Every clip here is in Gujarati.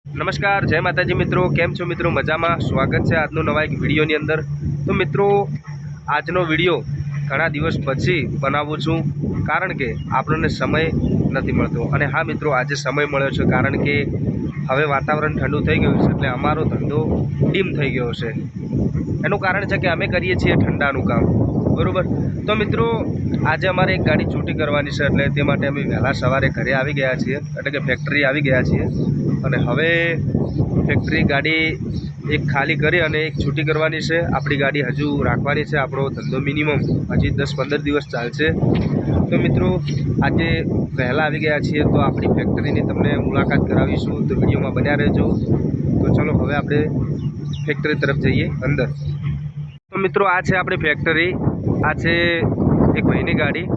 નમસ્કાર, જય માતાજી મિત્રો। કેમ છો મિત્રો? મજામાં? સ્વાગત છે આજનો નવા એક વિડીયોની અંદર। તો મિત્રો, આજનો વિડીયો ઘણા દિવસ પછી બનાવું છું, કારણ કે આપણને સમય નથી મળતો। અને હા મિત્રો, આજે સમય મળ્યો છે કારણ કે હવે વાતાવરણ ઠંડુ થઈ ગયું છે, એટલે અમારો ધંધો ડીમ થઈ ગયો છે। એનું કારણ છે કે અમે કરીએ છીએ ઠંડાનું કામ, બરાબર। તો મિત્રો, આજે અમારે એક ગાડી છૂટી કરવાની છે, એટલે તે માટે અમે વહેલા સવારે ઘરે આવી ગયા છીએ, એટલે કે ફેક્ટરી આવી ગયા છીએ। અને હવે ફેક્ટરી ગાડી એક ખાલી કરી અને એક છૂટી કરવાની છે। આપણી ગાડી હજુ રાખવાની છે। આપણો ધંધો મિનિમમ હજી 10-15 દિવસ ચાલશે। તો મિત્રો, આજે વહેલા આવી ગયા છીએ, તો આપણી ફેક્ટરીની તમને મુલાકાત કરાવીશું, તો વિડીયોમાં બન્યા રહેજો। તો ચલો હવે આપણે ફેક્ટરી તરફ જઈએ અંદર। તો મિત્રો, આ છે આપણી ફેક્ટરી। આ છે એક ભાઈની ગાડી,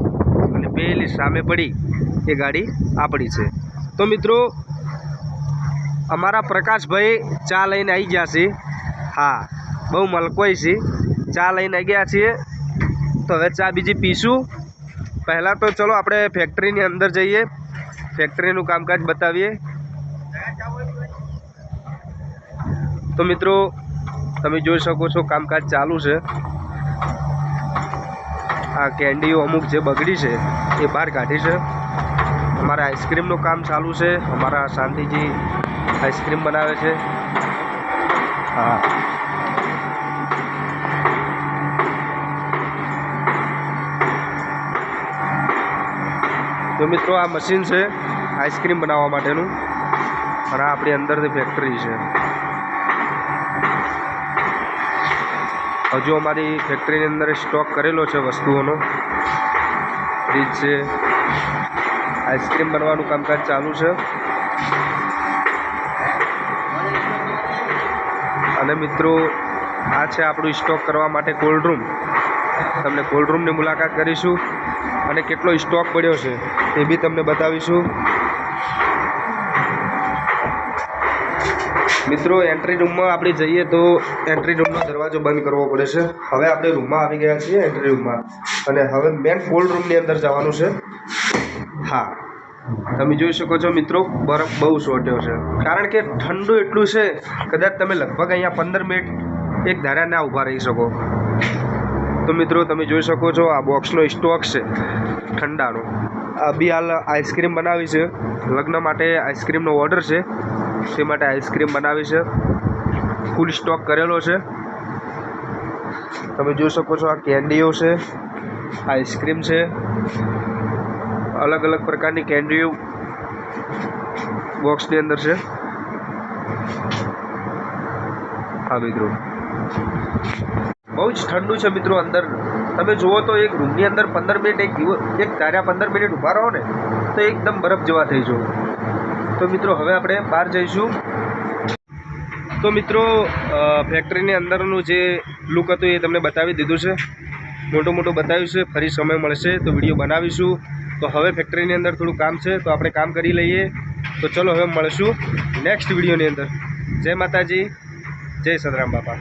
અને પેલી સામે પડી એ ગાડી આપણી છે। તો મિત્રો, અમારા પ્રકાશભાઈ ચા લઈને આવી ગયા છે। હા, બહુ મલકોય છે, ચા લઈને આવી ગયા છીએ। તો હવે ચા બીજી પીશું। પહેલાં તો ચલો આપણે ફેક્ટરીની અંદર જઈએ, ફેક્ટરીનું કામકાજ બતાવીએ। તો મિત્રો, તમે જોઈ શકો છો કામકાજ ચાલુ છે। આ કેન્ડીઓ અમુક જે બગડી છે એ બહાર કાઢી છે। અમારા આઈસ્ક્રીમનું કામ ચાલુ છે। અમારા શાંતિજી આઈસ્ક્રીમ બનાવે છે। હા, તો મિત્રો, આ મશીન છે આઈસ્ક્રીમ બનાવવા માટેનું, અને આ આપણી અંદરની ફેક્ટરી છે। હજુ અમારી ફેક્ટરીની અંદર સ્ટોક કરેલો છે વસ્તુઓનો, ફ્રીજ છે, આઈસ્ક્રીમ બનવાનું કામકાજ ચાલુ છે। અને મિત્રો, આ છે આપણું સ્ટોક કરવા માટે કોલ્ડ રૂમ। તમને કોલ્ડ રૂમની મુલાકાત કરીશું, અને કેટલો સ્ટોક પડ્યો છે એ બી તમને બતાવીશું। મિત્રો, એન્ટ્રી રૂમમાં આપણે જઈએ તો એન્ટ્રી રૂમનો દરવાજો બંધ કરવો પડે છે। હવે આપણે રૂમમાં આવી ગયા છીએ, એન્ટ્રી રૂમમાં, અને હવે મેન કોલ્ડ રૂમની અંદર જવાનું છે। હા, તમે જોઈ શકો છો મિત્રો, બરફ બહુ ચોટ્યો છે, કારણ કે ઠંડુ એટલું છે, કદાચ તમે લગભગ અહીંયા 15 મિનિટ એક ધારા ના ઊભા રહી શકો। તો મિત્રો, તમે જોઈ શકો છો આ બોક્સનો સ્ટોક છે ઠંડાનો। આ બી હાલ આઈસ્ક્રીમ બનાવી છે, લગ્ન માટે આઈસ્ક્રીમનો ઓર્ડર છે, તે માટે આઈસ્ક્રીમ બનાવી છે, ફૂલ સ્ટોક કરેલો છે। તમે જોઈ શકો છો આ કેન્ડીઓ છે, આઈસ્ક્રીમ છે, અલગ અલગ પ્રકારની કેન્ડીઓ બોક્સની અંદર છે। હા મિત્રો, બહુ જ ઠંડુ છે મિત્રો અંદર। તમે જુઓ તો એક રૂમની અંદર 15 મિનિટ એક ધાર્યા 15 મિનિટ ઊભા રહો ને તો એકદમ બરફ જેવા થઈ જાઓ। તો મિત્રો, હવે આપણે બહાર જઈશું। તો મિત્રો, ફેક્ટરીની અંદરનું જે લુક હતું એ તમને બતાવી દીધું છે, મોટું મોટું બતાવ્યું છે। ફરી સમય મળશે તો વિડીયો બનાવીશું। તો હવે ફેક્ટરીની અંદર થોડું કામ છે, તો આપણે કામ કરી લઈએ। તો ચલો હવે મળશું નેક્સ્ટ વિડીયોની અંદર। જય માતાજી, જય સદરામ બાપા।